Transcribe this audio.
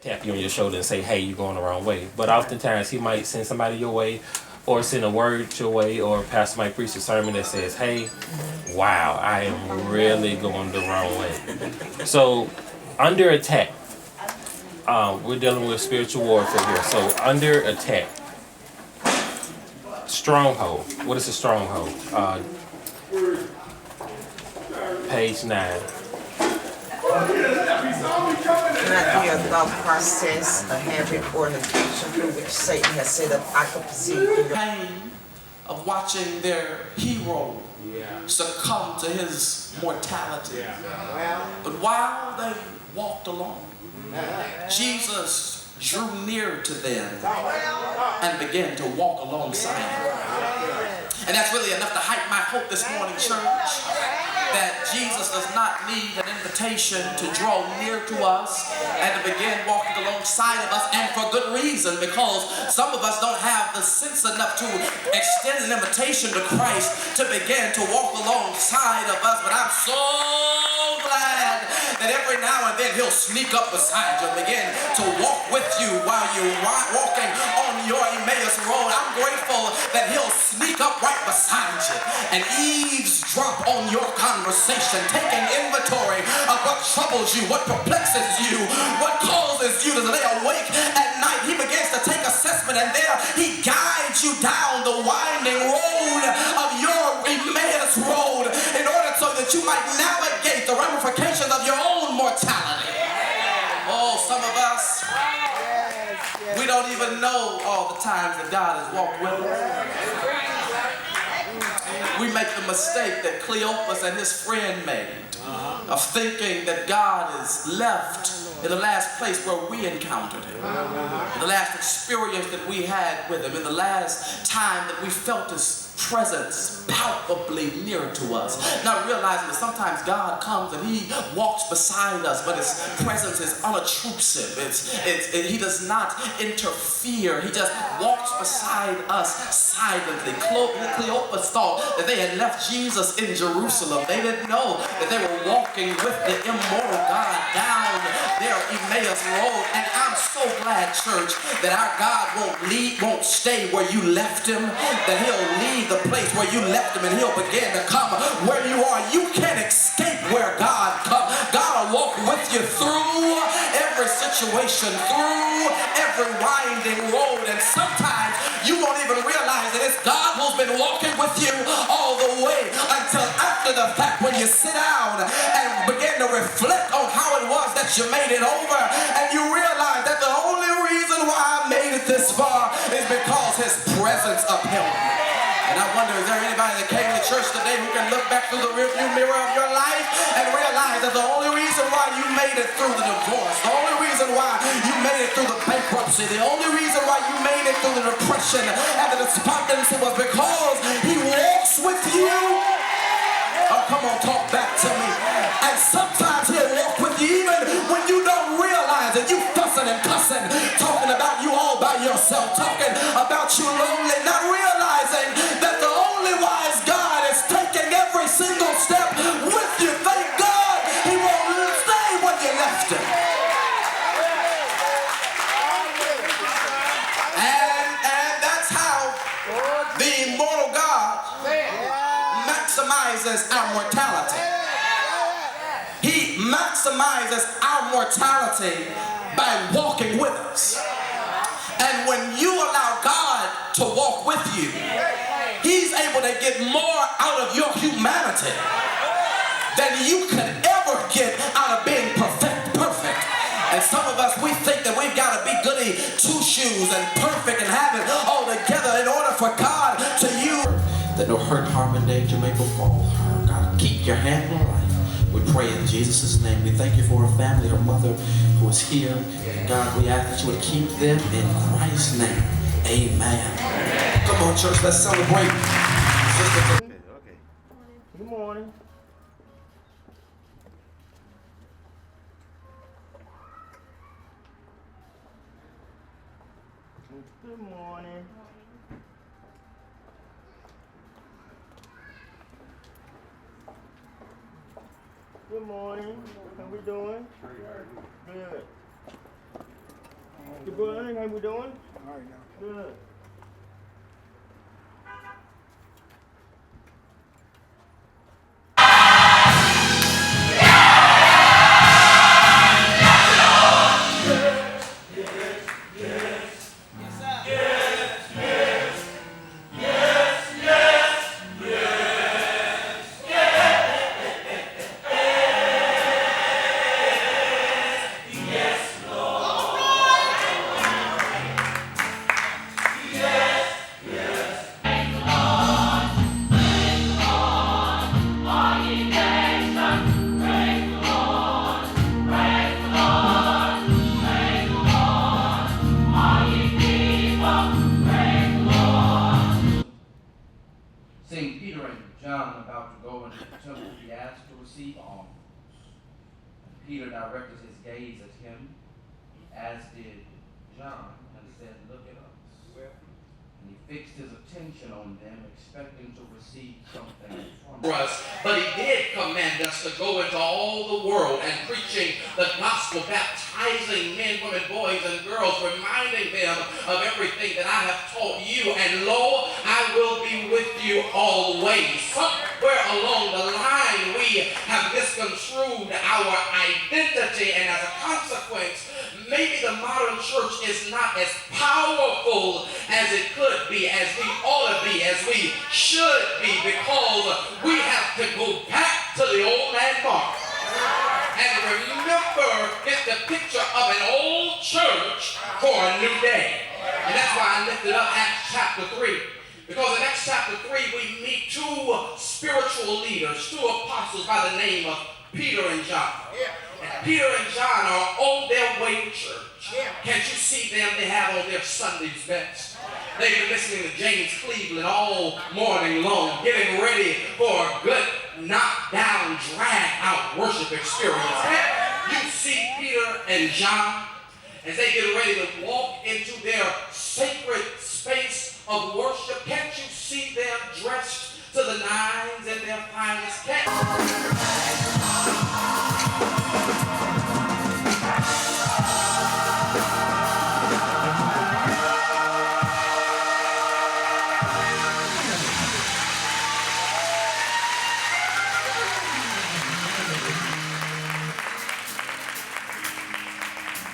tap you on your shoulder and say, hey, you're going the wrong way. But oftentimes he might send somebody your way or send a word your way, or pastor might preach a sermon that says, hey, wow, I am really going the wrong way. So under attack, we're dealing with spiritual warfare here. So under attack, stronghold. What is a stronghold? Page 9. Not be a thought process, a habit, or an addiction through which Satan has set up occupancy in your pain of watching their hero succumb to his mortality. But while they walked along, Jesus drew near to them and began to walk alongside them. And that's really enough to hype my hope this morning, church, that Jesus does not need an invitation to draw near to us and to begin walking alongside of us, and for good reason, because some of us don't have the sense enough to extend an invitation to Christ to begin to walk alongside of us. But I'm so glad that every now and then he'll sneak up beside you and begin to walk with you while you're walking on your Emmaus road. I'm grateful that he'll sneak up right beside you and eavesdrop on your conversation, taking inventory of what troubles you, what perplexes you, what causes you to lay awake at night. He begins to take assessment, and there he guides you down the winding road of your Emmaus road in order so that you might navigate the ramifications of your own mortality. Oh, some of us, we don't even know all the times that God has walked with us. We make the mistake that Cleopas and his friend made of thinking that God is left in the last place where we encountered him, in the last experience that we had with him, in the last time that we felt his presence palpably near to us, not realizing that sometimes God comes and he walks beside us, but his presence is unobtrusive. He does not interfere. He just walks beside us silently. Cleopas thought that they had left Jesus in Jerusalem. They didn't know that they were walking with the immortal God down their Emmaus road. And I'm so glad, church, that our God won't stay where you left him, that he'll leave the place where you left him and he'll begin to come where you are. You can't escape where God comes. God will walk with you through every situation, through every winding road, and sometimes you won't even realize that it's God who's been walking with you all the way until after the fact, when you sit down and begin to reflect on how it was that you made it over, and you realize that the only reason why I made it this far is because his presence upheld me. And I wonder, is there anybody that came to church today who can look back through the rearview mirror of your life and realize that the only reason why you made it through the divorce, the only reason why you made it through the bankruptcy, the only reason why you made it through the depression and the despondency was because he walks with you? Oh, come on, talk back to me. And sometimes he'll walk with you even when you don't realize it. You fussing and cussing, talking about you all by yourself, talking about you lonely, not realizing that the only wise God is taking every single step with you. Thank God he won't stay when you left him. And that's how the immortal God maximizes our mortality. He maximizes our mortality by walking with us. And when you allow God to walk with you, he's able to get more out of your humanity than you could ever get out of being perfect. And some of us, we think that we've got to be goody two-shoes and perfect and have it all together in order for God to use. That no hurt, harm, and danger may befall her. God, keep your hand on life. We pray in Jesus' name. We thank you for her family, her mother who is here. And God, we ask that you would keep them in Christ's name. Amen. Come on, church, let's celebrate. Okay. Good morning. Good morning. Good morning. How we doing? Good. Good morning. How we doing? All right now. Good. Seeing Peter and John about to go into the temple, he asked to receive alms. Peter directed his gaze at him, as did John, and said, "Look at us." And he fixed his attention on them, expecting to receive something from us. But he did command us to go into all the world and preaching the gospel, baptizing men, women, boys, and girls, reminding them of everything that I have taught you. And lo, I will be with you always. Somewhere along the line, we have misconstrued our identity, and as a consequence, maybe the modern church is not as powerful as it could be, as we ought to be, as we should be, because we have to go back to the old man Mark and remember, get the picture of an old church for a new day. And that's why I lifted up Acts chapter 3. Because in Acts chapter 3, we meet two spiritual leaders, two apostles by the name of Peter and John. And Peter and John are on their way to church. Can't you see them? They have on their Sunday's best. They've been listening to James Cleveland all morning long, getting ready for a good knock-down, drag-out worship experience. You see Peter and John as they get ready to walk into their sacred space of worship. Can't you see them dressed to the nines in their finest?